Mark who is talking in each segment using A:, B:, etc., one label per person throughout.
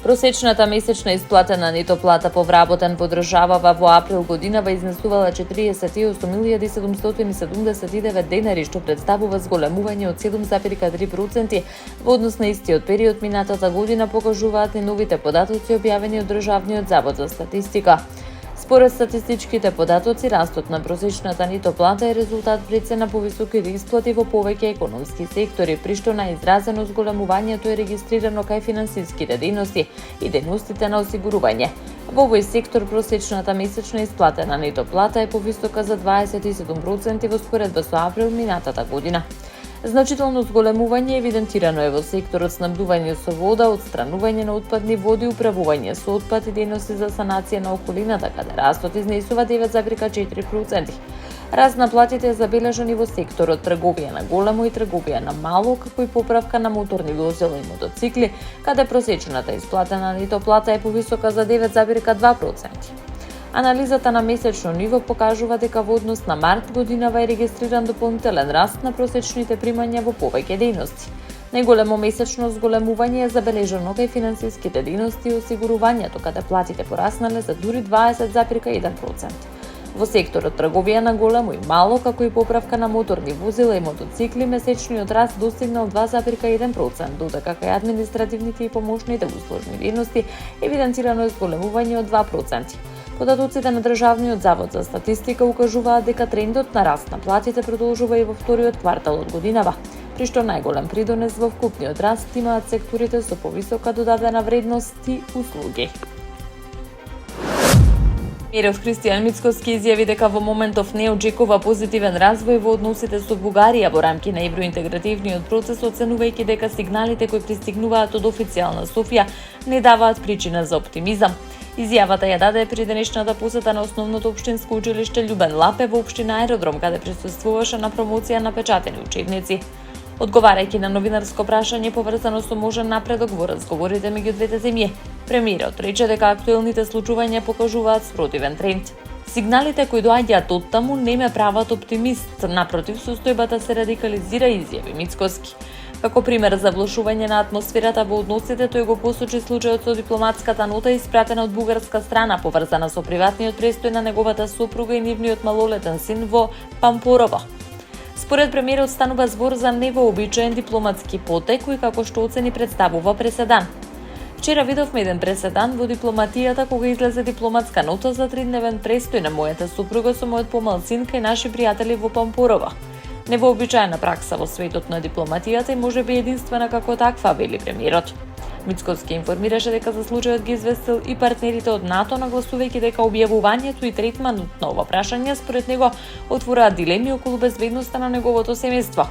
A: Просечната месечна исплатена нето плата по вработен во државава во април годинава изнесувала 48.779 денари, што представува зголемување од 7,3% во однос на истиот период минатата година, покажуваат и новите податоци објавени од Државниот завод за статистика. Според статистичките податоци, растот на просечната нето плата е резултат пред на повисоките исплати во повеќе економски сектори, при што најизразено зголемувањето е регистрирано кај финансиските дејности и дејностите на осигурување. Во овој сектор просечната месечна исплатена нето плата е повисока за 27% во споредба со април минатата година. Значително зголемување евидентирано е во секторот снабдување со вода, отстранување на отпадни води, управување со отпад и дејности за санација на околината, каде растот изнесува 9,4%. Раст на платите е забележан и во секторот трговија на големо и трговија на мало, како и поправка на моторни возила и мотоцикли, каде просечната исплатена нето плата е повисока за 9,2%. Анализата на месечно ниво покажува дека во однос на март годинава е регистриран дополнителен раст на просечните примања во повеќе дејности. Најголемо месечно зголемување е забележано кај финансиските дејности и осигурувањето, каде платите пораснале за дури 20,1%. Во секторот трговија на големо и мало, како и поправка на моторни возила и мотоцикли, месечниот раст достигнал 2,1%, додека кај административните и помошните услужни дејности евидентирано е зголемување од 2%. Податоците на Државниот завод за статистика укажуваат дека трендот на раст на платите продолжува и во вториот квартал од годинава, при што најголем придонес во вкупниот раст имаат секторите со повисока додадена вредност и услуги. Премиерот Христијан Мицкоски изјави дека во моментов не очекува позитивен развој во односите со Бугарија во рамки на евроинтегративниот процес, оценувајќи дека сигналите кои пристигнуваат од официјална Софија не даваат причина за оптимизам. Изјавата ја даде при денешната посета на основното општинско училиште Љубен Лапе во општина Аеродром, каде присуствуваше на промоција на печатени учебници. Одговарајќи на новинарско прашање поврзано со можен напредок во разговорите меѓу двете земји, премиерот рече дека актуелните случувања покажуваат спротивен тренд. Сигналите кои доаѓаат од таму не ме прават оптимист, напротив, состојбата се радикализира, изјави Мицкоски. Како пример за влошување на атмосферата во односите, тој го посочи случајот со дипломатската нота испратена од бугарска страна, поврзана со приватниот престој на неговата сопруга и нивниот малолетен син во Пампорово. Според премиерот станува збор за невообичаен дипломатски потек, кој како што оцени представува преседан. Вчера видовме еден преседан во дипломатијата кога излезе дипломатска нота за 3-дневен престој на мојата сопруга со мојот помал син кај наши пријатели во Пампорово. Невообичаена пракса во светот на дипломатијата и можеби единствена како таква, вели премиерот. Мицкоски информираше дека за случајот ги известил и партнерите од НАТО, нагласувајќи дека објавувањето и третманот на ова прашање според него отвораат дилеми околу безбедноста на неговото семејство.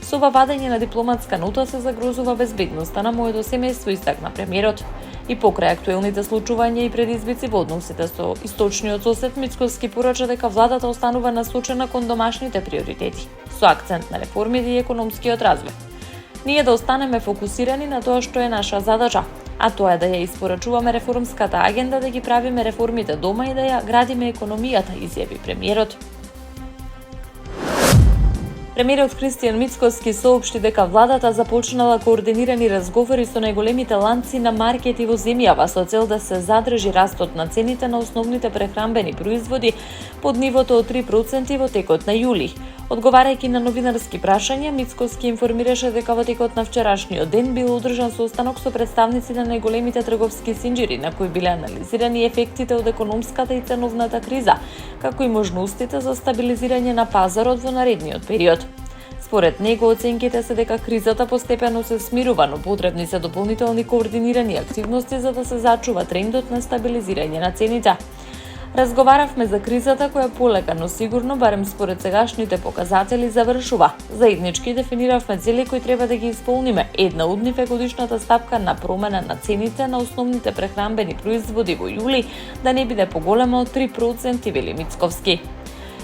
A: Со ова вадење на дипломатска нота се загрозува безбедноста на моето семејство, истакна премиерот. И покрај актуелните случувања и предизвици во односите со источниот сосед, Мицкоски порача дека владата останува насочена кон домашните приоритети, со акцент на реформите и економскиот развој. Ние да останеме фокусирани на тоа што е наша задача, а тоа е да ја испорачуваме реформската агенда, да ги правиме реформите дома и да ја градиме економијата, изјави премиерот. Премиерот Христијан Мицкоски соопшти дека владата започнала координирани разговори со најголемите ланци на маркети во земјава со цел да се задржи растот на цените на основните прехранбени производи под нивото од 3% во текот на јули. Одговарајќи на новинарски прашања, Мицкоски информираше дека во текот на вчерашниот ден бил одржан состанок со представници на најголемите трговски синџири, на кои биле анализирани ефектите од економската и ценовната криза, како и можностите за стабилизирање на пазарот во наредниот период. Според него, оценките се дека кризата постепено се смирува, но потребни се дополнителни координирани активности за да се зачува трендот на стабилизирање на цените. Разговаравме за кризата која полека, но сигурно, барем според сегашните показатели, завршува. Заеднички дефиниравме цели кои треба да ги исполниме. Една од нив е годишната стапка на промена на цените на основните прехранбени производи во јули да не биде поголема од 3%, вели Мицкоски.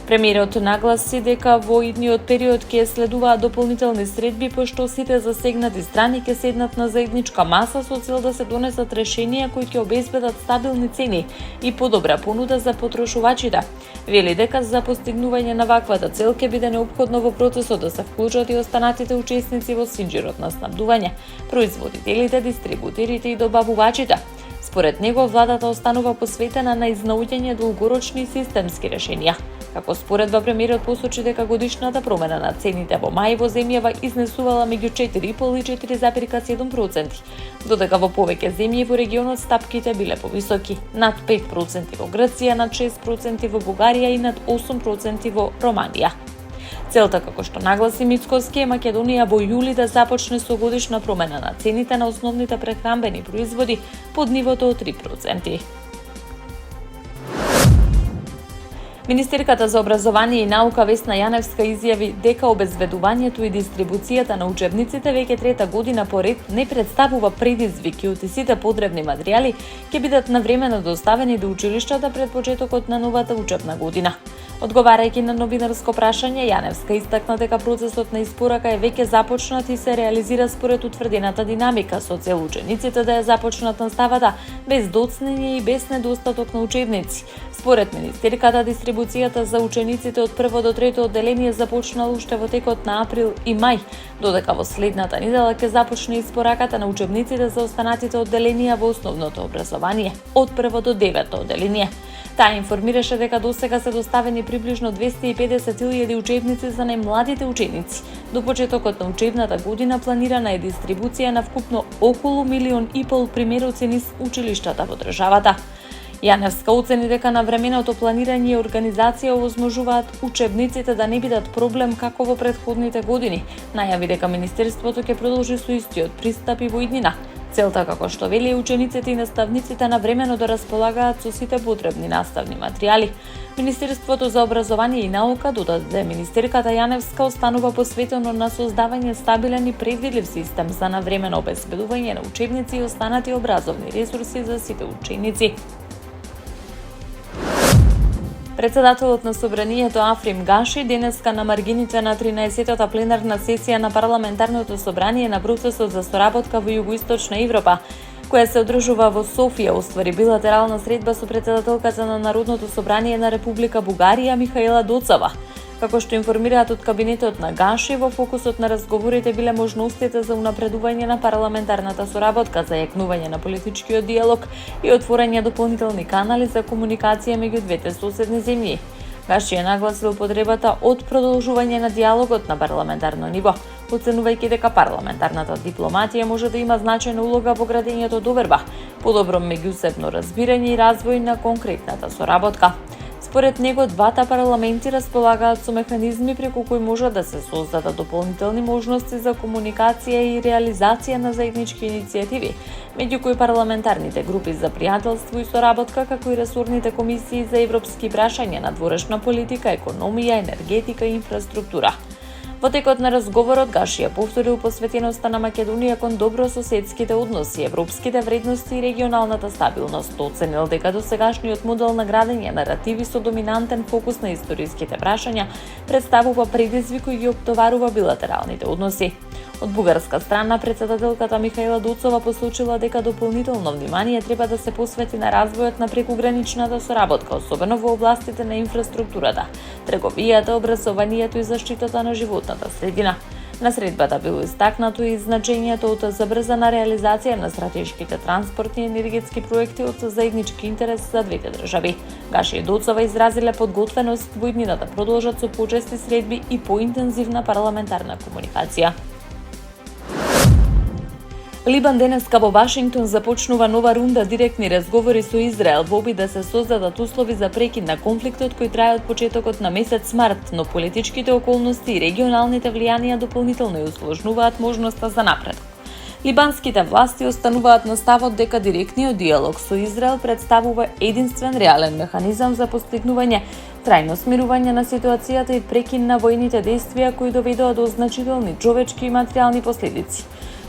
A: Премиерот нагласи дека во идниот период ќе следуваат дополнителни средби, пошто сите засегнати страни ќе седнат на заедничка маса со цел да се донесат решенија кои ќе обезбедат стабилни цени и подобра понуда за потрошувачите. Вели дека за постигнување на ваквата цел ќе биде неопходно во процесот да се вклучат и останатите учесници во синџирот на снабдување, производителите, дистрибутерите и добавувачите. Според него, владата останува посветена на изнаоѓање долгорочни системски решенија. Како споредба, премиерот посочи дека годишната промена на цените во мај во земјава изнесувала меѓу 4,5 и 4,7%, додека во повеќе земји во регионот стапките биле повисоки, над 5% во Грција, над 6% во Бугарија и над 8% во Романија. Целта, како што нагласи Мицкоски, е Македонија во јули да започне со годишна промена на цените на основните прехранбени производи под нивото од 3%. Министерката за образование и наука Весна Јаневска изјави дека обезбедувањето и дистрибуцијата на учебниците веќе трета година поред не представува предизвик и сите потребни материјали ќе бидат навремено доставени до училиштата пред почетокот на новата учебна година. Одговарајќи на новинарско прашање, Јаневска истакна дека процесот на испорака е веќе започнат и се реализира според утврдената динамика, со цел учениците да ја започнат наставата без доцнење и без недостаток на учебници. Според министерката, дистрибуцијата за учениците од прво до трето одделение започнала уште во текот на април и мај, додека во следната недела ќе започне испораката на учебниците за останатите одделенија во основното образование од прво до девето одделение. Таа информираше дека досега се доставени приближно 250.000 учебници за најмладите ученици. До почетокот на учебната година планирана е дистрибуција на вкупно околу 1,5 милион примероци низ училиштата во државата. Јаневска оцени дека навременото планирање и организација овозможуваат учебниците да не бидат проблем како во претходните години. Најави дека Министерството ќе продолжи со истиот пристап и во иднина. Целта, како што вели, учениците и наставниците навремено да располагаат со сите потребни наставни материјали. Министерството за образование и наука додаде министерката Јаневска останува посветено на создавање стабилен и предвидлив систем за навремено обезбедување на учебници и останати образовни ресурси за сите ученици. Председателот на Собранието Африм Гаши денеска на маргините на 13-та пленарна сесија на Парламентарното собрание на процесот за соработка во Југоисточна Европа, која се одржува во Софија, оствари билатерална средба со председателката на Народното собрание на Република Бугарија Михаела Доцова. Како што информираат од кабинетот на Гаши, во фокусот на разговорите биле можностите за унапредување на парламентарната соработка, за јакнување на политичкиот диалог и отворање дополнителни канали за комуникација меѓу двете соседни земји. Гаши е нагласил потребата од продолжување на диалогот на парламентарно ниво, оценувајќи дека парламентарната дипломатија може да има значајна улога во градењето доверба, подобро меѓусебно разбирање и развој на конкретната соработка. Според него, двата парламенти располагаат со механизми преку кои може да се создадат дополнителни можности за комуникација и реализација на заеднички иницијативи, меѓу кои парламентарните групи за пријателство и соработка, како и ресорните комисии за европски прашања, надворешна политика, економија, енергетика и инфраструктура. Во текот на разговорот Гаши ја повторил посветеноста на Македонија кон добрососедските односи, европските вредности и регионалната стабилност. Оценил дека досегашниот модел на градење наративи со доминантен фокус на историските прашања представува предизвик кој ги оптоварува билатералните односи. Од бугарска страна, председателката Михаела Доцова посочила дека дополнително внимание треба да се посвети на развојот на прекуграничната соработка, особено во областите на инфраструктурата, трговијата, образованието и заштитата на животната средина. На средбата било истакнато и значењето од забрзана реализација на стратешките транспортни и енергетски проекти од заеднички интерес за двете држави. Гаши и Доцова изразиле подготвеност во иднина да продолжат со почести средби и поинтензивна парламентарна комуникација. Либан денеска во Вашингтон започнува нова рунда директни разговори со Израел во обид да се создадат услови за прекид на конфликтот кој трае од почетокот на месец март, но политичките околности и регионалните влијанија дополнително ја усложнуваат можноста за напредок. Либанските власти остануваат на ставот дека директниот диалог со Израел представува единствен реален механизам за постигнување трајно смирување на ситуацијата и прекин на војните действија кои доведоа до значителни човечки и материјални последици.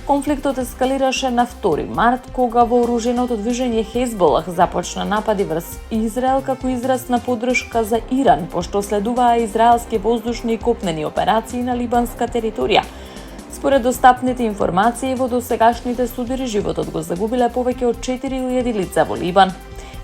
A: Конфликтот ескалираше на 2 март, кога вооруженото движење Хезболах започна напади врз Израел како израз на поддршка за Иран, пошто следуваа израелски воздушни и копнени операции на либанска територија. Според достапните информации, во досегашните судири животот го загубиле повеќе од 4000 лица во Либан.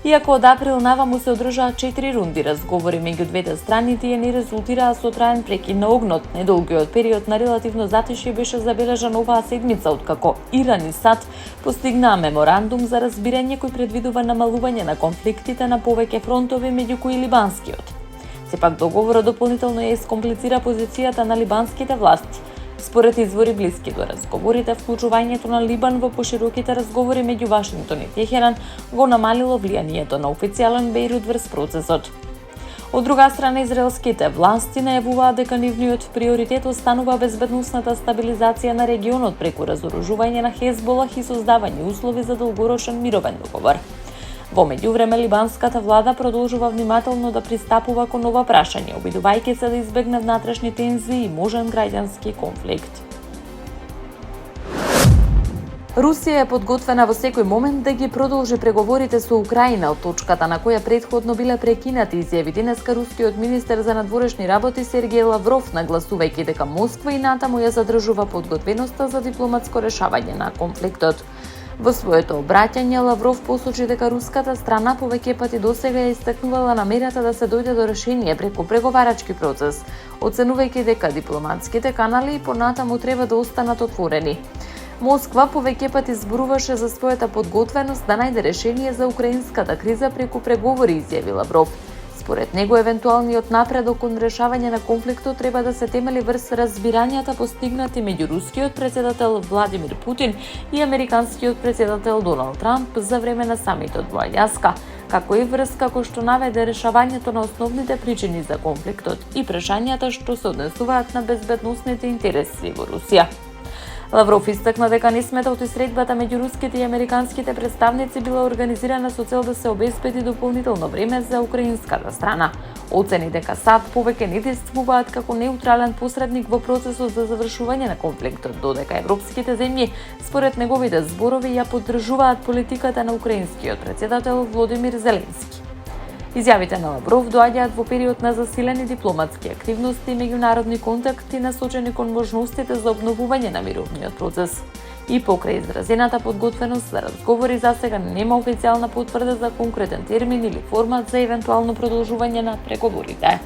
A: Иако од април наваму се одржаа 4 рунди разговори меѓу двете страни, тие не резултираа со траен прекин на огнот. Недолгиот период на релативно затишје беше забележан оваа седмица, откако Иран и САД постигнаа меморандум за разбирање кој предвидува намалување на конфликтите на повеќе фронтови, меѓу кои либанскиот. Сепак договорот дополнително ја искомплицира позицијата на либанските власти. Според извори блиски до разговорите, вклучувањето на Либан во пошироките разговори меѓу Вашингтон и Техеран го намалило влијанието на официјален Бејрут врз процесот. Од друга страна, израелските власти најавуваат дека нивниот приоритет останува безбедносната стабилизација на регионот преку разоружување на Хезболах и создавање услови за долгорочен мировен договор. Во меѓувреме, либанската влада продолжува внимателно да пристапува кон ова прашање, обидувајќи се да избегне внатрешни тензии и можен граѓански конфликт. Русија е подготвена во секој момент да ги продолжи преговорите со Украина од точката на која претходно биле прекинати, изјави денеска рускиот министер за надворешни работи Сергеј Лавров, нагласувајќи дека Москва и натаму ја задржува подготвеноста за дипломатско решавање на конфликтот. Во своето обраќање, Лавров посочи дека руската страна повеќе пати досега ја истакнувала намерата да се дојде до решение преку преговарачки процес, оценувајќи дека дипломатските канали и понатаму треба да останат отворени. Москва повеќе пати зборуваше за својата подготвеност да најде решение за украинската криза преку преговори, изјави Лавров. Според него, евентуалниот напредок кон решавање на конфликтот треба да се темели врз разбирањата постигнати меѓу рускиот претседател Владимир Путин и американскиот претседател Доналд Трамп за време на самитот во Аљаска, како и врска кој што наведе решавањето на основните причини за конфликтот и прашањата што се однесуваат на безбедносните интереси во Русија. Лавров истакна дека не смета средбата меѓу руските и американските представници била организирана со цел да се обезбеди дополнително време за украинската страна. Оцени дека САД повеќе не действуваат како неутрален посредник во процесот за завршување на конфликтот, додека европските земји, според неговите зборови, ја поддржуваат политиката на украинскиот претседател Володимир Зеленски. Изјавите на Лавров доаѓаат во период на засилени дипломатски активности и меѓународни контакти насочени кон можностите за обновување на мировниот процес. И покрај изразената подготвеност за разговори, засега нема официјална потврда за конкретен термин или формат за евентуално продолжување на преговорите.